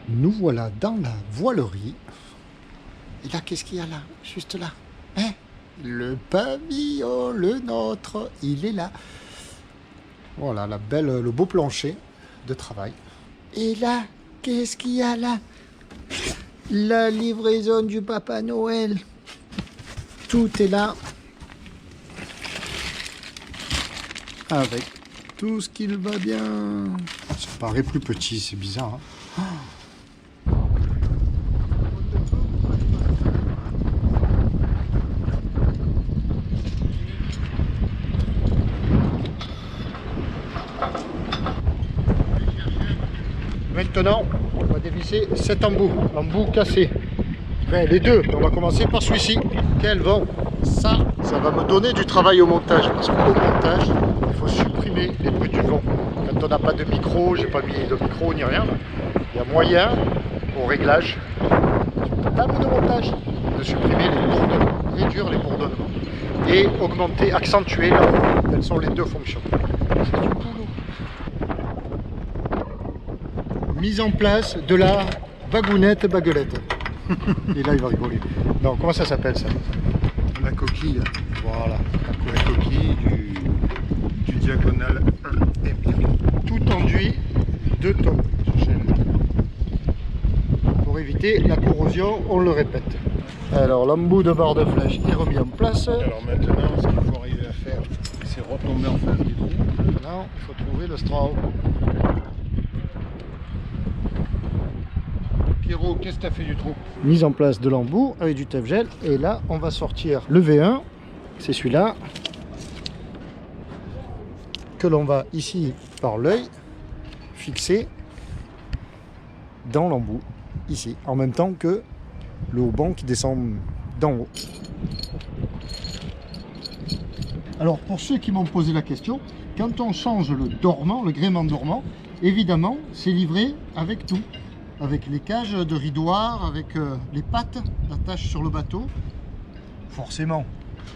Nous voilà dans la voilerie. Et là, qu'est-ce qu'il y a là? Juste là. Hein? Le pavillon, le nôtre, il est là. Voilà, le beau plancher de travail. Et là, qu'est-ce qu'il y a là? La livraison du Papa Noël. Tout est là. Avec tout ce qu'il va bien. Ça paraît plus petit, c'est bizarre. Hein? Maintenant, on va dévisser cet embout cassé. Enfin, les deux, on va commencer par celui-ci. Quel vent! Ça va me donner du travail au montage. Parce qu'au montage, il faut supprimer les bruits du vent. Quand on n'a pas de micro, j'ai pas mis de micro ni rien. Il y a moyen, au réglage, table de montage, de supprimer les bourdonnements, réduire les bourdonnements. Et augmenter, accentuer là. Quelles sont les deux fonctions? C'est du boulot. Mise en place de la vagounette baguelette. Et là il va rigoler. Non, comment ça s'appelle ça? La coquille. Voilà. La coquille du diagonale 1 et Tout enduit de tôle. Pour éviter la corrosion, on le répète. Alors l'embout de barre de flèche est remis en place. Alors maintenant, ce qu'il faut arriver à faire, c'est retomber en face du trou. Maintenant, il faut trouver le straw. Pierrot, qu'est-ce que tu as fait du trou? Mise en place de l'embout avec du Tef-Gel. Et là, on va sortir le V1. C'est celui-là. Que l'on va ici, par l'œil, fixer dans l'embout. Ici. En même temps que le haut-banc qui descend d'en haut. Alors, pour ceux qui m'ont posé la question, quand on change le dormant, le gréement dormant, évidemment, c'est livré avec tout. Avec les cages de ridoir, avec les pattes d'attache sur le bateau. Forcément,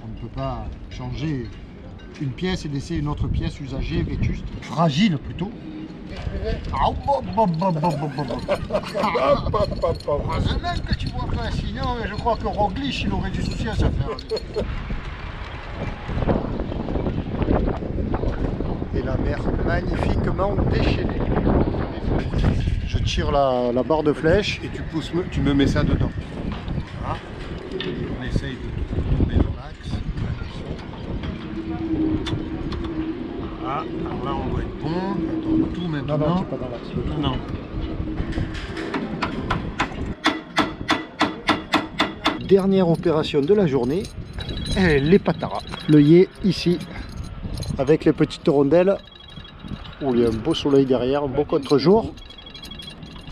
on ne peut pas changer une pièce et laisser une autre pièce usagée, vétuste, fragile plutôt. Heureusement que tu vois pas, sinon je crois que Roglic il aurait du souci à se faire. Et la mer magnifiquement déchaînée. Je tire la barre de flèche. Et tu me mets ça dedans. Voilà. On essaye de tourner dans l'axe. Ah, alors là on doit être bon. Attends, tout maintenant. Non, c'est pas dans l'axe. Non. Dernière opération de la journée, les pataras. L'œillet ici, avec les petites rondelles, où il y a un beau soleil derrière, un beau contre-jour.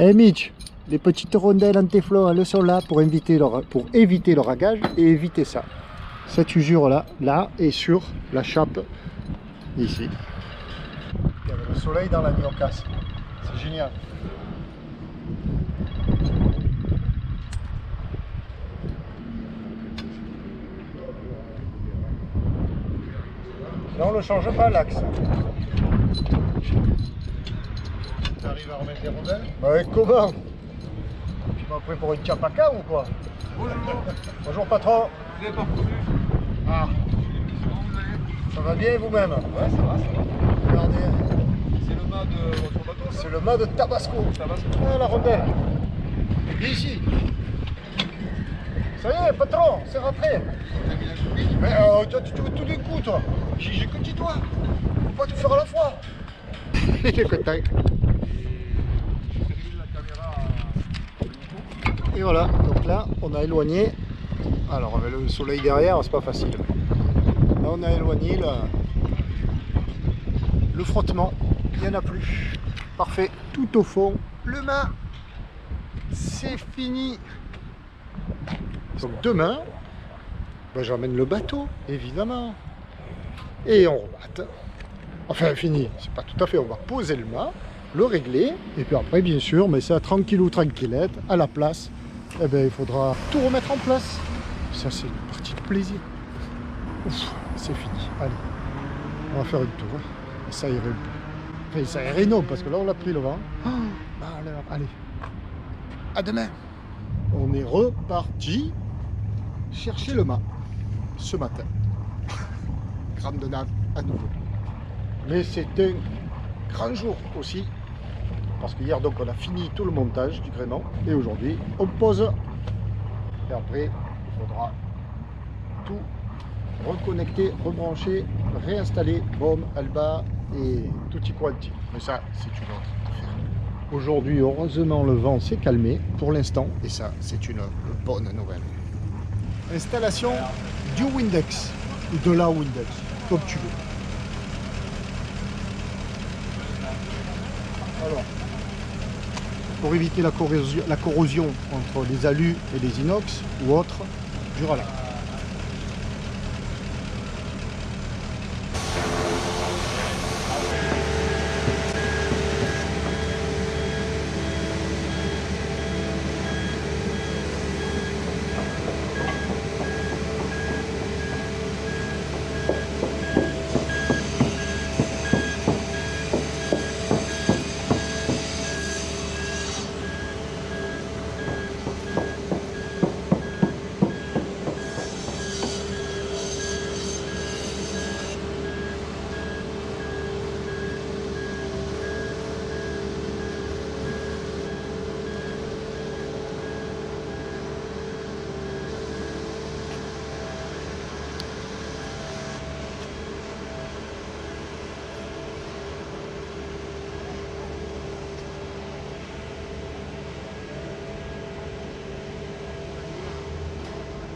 Eh Mitch, les petites rondelles en téflon, elles sont là pour éviter le ragage et éviter ça. Cette usure là est sur la chape ici. Il y avait le soleil dans la nuit en casse. C'est génial. Là on ne change pas l'axe. Tu arrives à remettre les rondelles? Bah ouais, comment? Tu m'as pris pour une capaca ou quoi? Bonjour. Bonjour patron. Vous n'avez pas reconnu? Ah, Comment vous allez? ça va bien vous-même? Ouais, ça va. Regardez, C'est le mât de votre bateau, ça? c'est le mât de Tabasco. Tabasco. Ah, la rondelle. Viens ici. Ça y est, patron, c'est rentré. T'as mis la coquille? Mais tu veux tout d'un coup, toi. J'ai que petit doigt. Faut pas tout faire à la fois. Il est content. Et voilà, donc là, on a éloigné. Alors, avec le soleil derrière, c'est pas facile. Là, on a éloigné le frottement. Il n'y en a plus. Parfait. Tout au fond, le mât. C'est fini. Donc demain, ben, j'emmène le bateau, évidemment. Et on remate. Enfin, fini. C'est pas tout à fait. On va poser le mât, le régler. Et puis après, bien sûr, mais ça tranquillou, tranquillette, à la place. Eh ben, il faudra tout remettre en place. Ça, c'est une partie de plaisir. Ouf, c'est fini. Allez, on va faire une tour. Et ça irait un peu. Enfin, ça irait non, parce que là, on a pris le vent. Allez, à demain. On est reparti chercher le mât ce matin. Grande nave à nouveau. Mais c'est un grand jour aussi. Parce que hier donc on a fini tout le montage du gréement. Et aujourd'hui on pose. Et après il faudra tout reconnecter, rebrancher, réinstaller, bombe, alba et tutti quanti. Mais ça c'est une autre affaire. Aujourd'hui heureusement le vent s'est calmé pour l'instant. Et ça c'est une bonne nouvelle. Installation du Windex ou de la Windex, comme tu veux. Alors, pour éviter la corrosion entre les alus et les inox ou autres, Durala.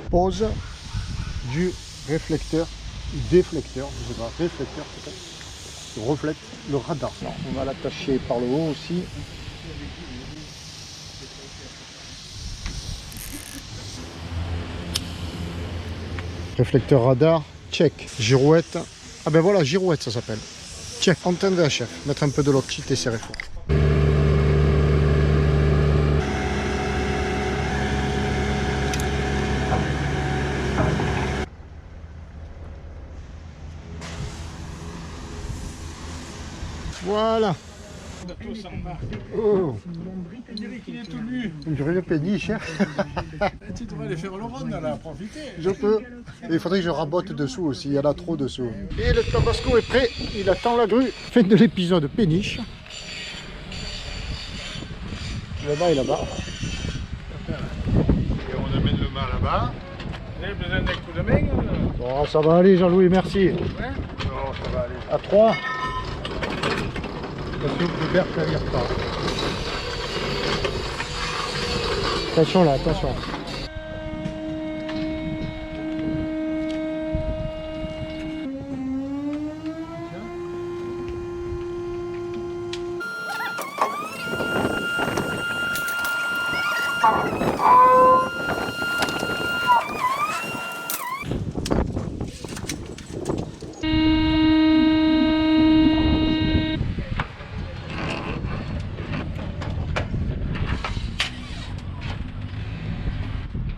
Pose du réflecteur, déflecteur, je sais pas, réflecteur peut-être, qui reflète le radar. Alors, on va l'attacher par le haut aussi. Réflecteur radar, check. Girouette, ah ben voilà, girouette ça s'appelle. Check, antenne VHF, mettre un peu de l'octite et serrer fort. Voilà. Oh. On dirait qu'il est tout nu. On dirait le péniche. Hein. Tu devrais aller faire le rond là, profiter. Je peux. Et il faudrait que je rabote dessous aussi, il y en a trop dessous. Et le tabasco est prêt, il attend la grue. Fin de l'épisode péniche. Le mât est là-bas. Et on amène le mât là-bas. Vous avez besoin d'un coup de main? Bon, ça va aller Jean-Louis, merci. Ouais. Non, ça va aller. À 3. La soupe de berre ne vire pas. Attention là, attention.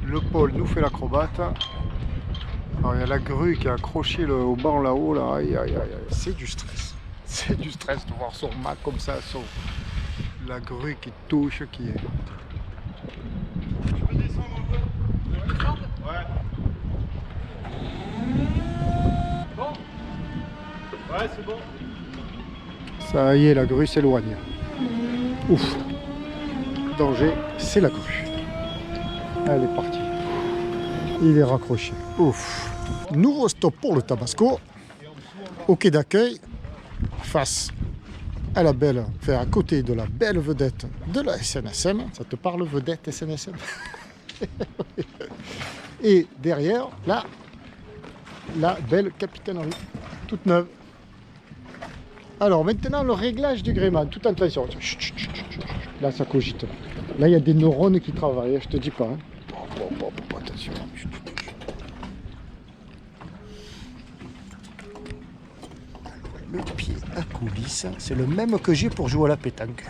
Le Paul nous fait l'acrobate. Alors il y a la grue qui a accroché au banc là-haut. Là. Aïe, aïe, aïe, aïe. C'est du stress. C'est du stress de voir son mât comme ça. La grue qui touche, qui est... Je peux descendre un peu? Tu veux descendre? Ouais. Bon? Ouais, c'est bon. Ça y est, la grue s'éloigne. Ouf. Danger, c'est la grue. Elle est partie. Il est raccroché. Ouf. Nouveau stop pour le Tabasco. Au quai d'accueil, face à la belle, enfin à côté de la belle vedette de la SNSM. Ça te parle, vedette SNSM? Et derrière, là, la belle capitainerie, toute neuve. Alors maintenant, le réglage du gréement, toute attention. Là, ça cogite. Là, il y a des neurones qui travaillent, je te dis pas. Hein. Bon, attention. Le pied à coulisse, c'est le même que j'ai pour jouer à la pétanque.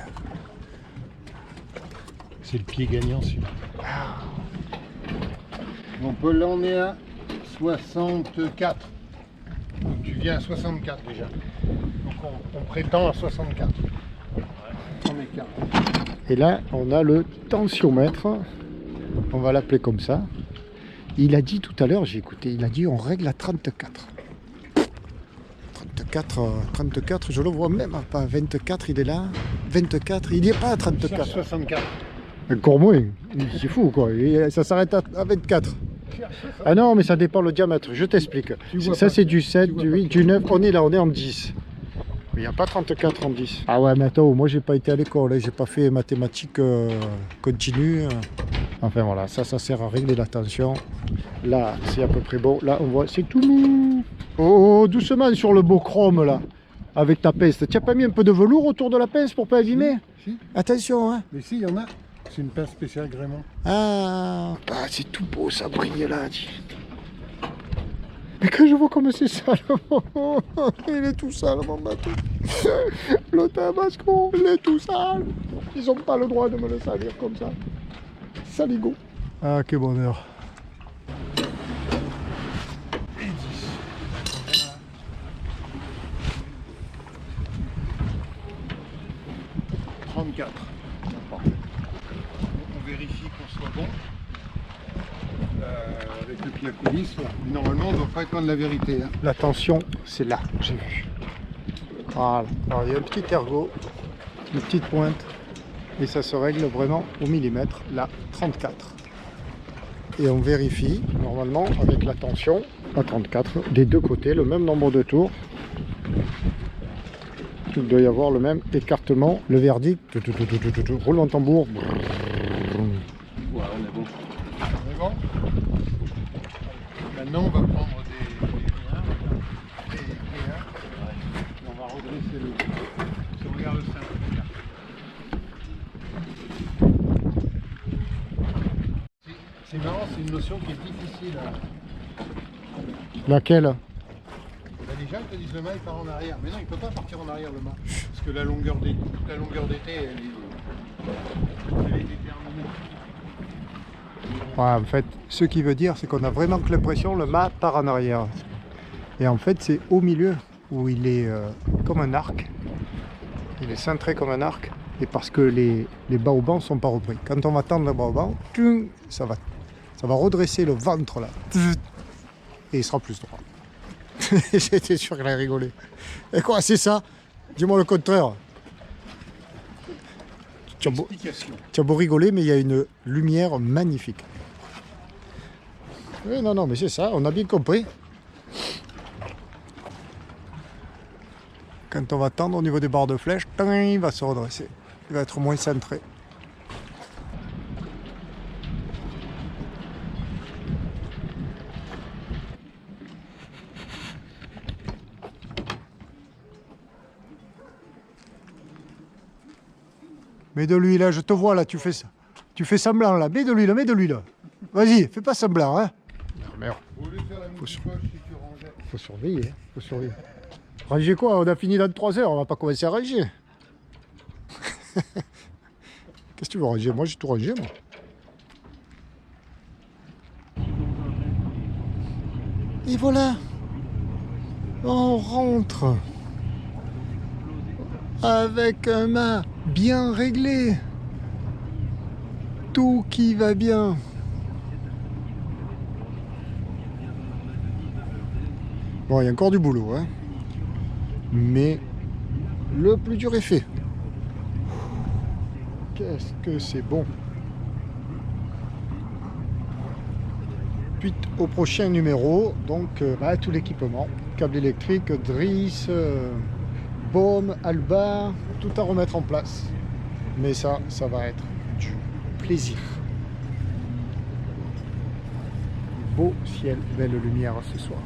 C'est le pied gagnant celui-là. Ah. Donc là on est à 64. Donc tu viens à 64 déjà. Donc on prétend à 64. On est 40. Et là, on a le tensiomètre. On va l'appeler comme ça. Il a dit tout à l'heure, j'ai écouté, il a dit on règle à 34. 34, je le vois même pas. 24, il est là. 24, il n'y est pas à 34. 64. Encore moins. C'est fou, quoi. Et ça s'arrête à 24. Ah non, mais ça dépend le diamètre. Je t'explique. Ça, c'est du 7, du 8, du 9. On est là, on est en 10. Il n'y a pas 34 en 10. Ah ouais, mais attends, moi, j'ai pas été à l'école. Hein. J'ai pas fait mathématiques continues. Enfin, voilà. Ça sert à régler la tension. Là, c'est à peu près bon. Là, on voit, c'est tout mou. Oh, doucement sur le beau chrome, là. Avec ta pince. Tu n'as pas mis un peu de velours autour de la pince pour pas abîmer? Si. Attention, hein. Mais si, il y en a. C'est une pince spéciale gréement. Ah, c'est tout beau, ça brille là. Mais quand je vois comme c'est sale, il est tout sale, mon bateau. Le Tabasco, il est tout sale. Ils n'ont pas le droit de me le salir comme ça. Saligo. Ah, quel bonheur. On vérifie qu'on soit bon. Avec le pied à coulisse, mais normalement on ne doit pas être loin de la vérité. Hein. La tension, c'est là, j'ai vu. Voilà. Alors il y a un petit ergot, une petite pointe, et ça se règle vraiment au millimètre, là, 34. Et on vérifie, normalement, avec la tension, à 34, des deux côtés, le même nombre de tours. Il doit y avoir le même écartement, le verdict, roulement de tambour. Ouais, on est bon. On est bon. Maintenant on va prendre des et on va redresser le. Si on regarde le sein. C'est marrant, c'est une notion qui est difficile à. Laquelle? Les gens te disent le mât il part en arrière, mais non il ne peut pas partir en arrière le mât, parce que la longueur d'été elle est déterminée. Ouais, en fait, ce qui veut dire, c'est qu'on a vraiment que l'impression le mât part en arrière. Et en fait, c'est au milieu où il est comme un arc. Il est cintré comme un arc. Et parce que les baobans ne sont pas repris. Quand on va tendre le baoban, ça va redresser le ventre là. Et il sera plus droit. J'étais sûr qu'elle allait rigoler. Et quoi, c'est ça? Dis-moi le contraire. Tu as beau rigoler, mais il y a une lumière magnifique. Oui, non, mais c'est ça, on a bien compris. Quand on va tendre au niveau des barres de flèche, il va se redresser. Il va être moins centré. Mets de l'huile, là, je te vois là, tu fais ça. Tu fais semblant là, mets de l'huile là. Vas-y, fais pas semblant, hein. Merde. Faut surveiller, faut surveiller. Ranger quoi? On a fini dans 3 heures, on va pas commencer à ranger. Qu'est-ce que tu veux ranger? Moi j'ai tout rangé moi. Et voilà. On rentre. Avec un mât bien réglé. Tout qui va bien. Bon, il y a encore du boulot, hein. Mais le plus dur est fait. Qu'est-ce que c'est bon. Puis au prochain numéro, donc tout l'équipement. Câble électrique, drisse, baume, albar, tout à remettre en place. Mais ça va être du plaisir. Beau ciel, belle lumière ce soir.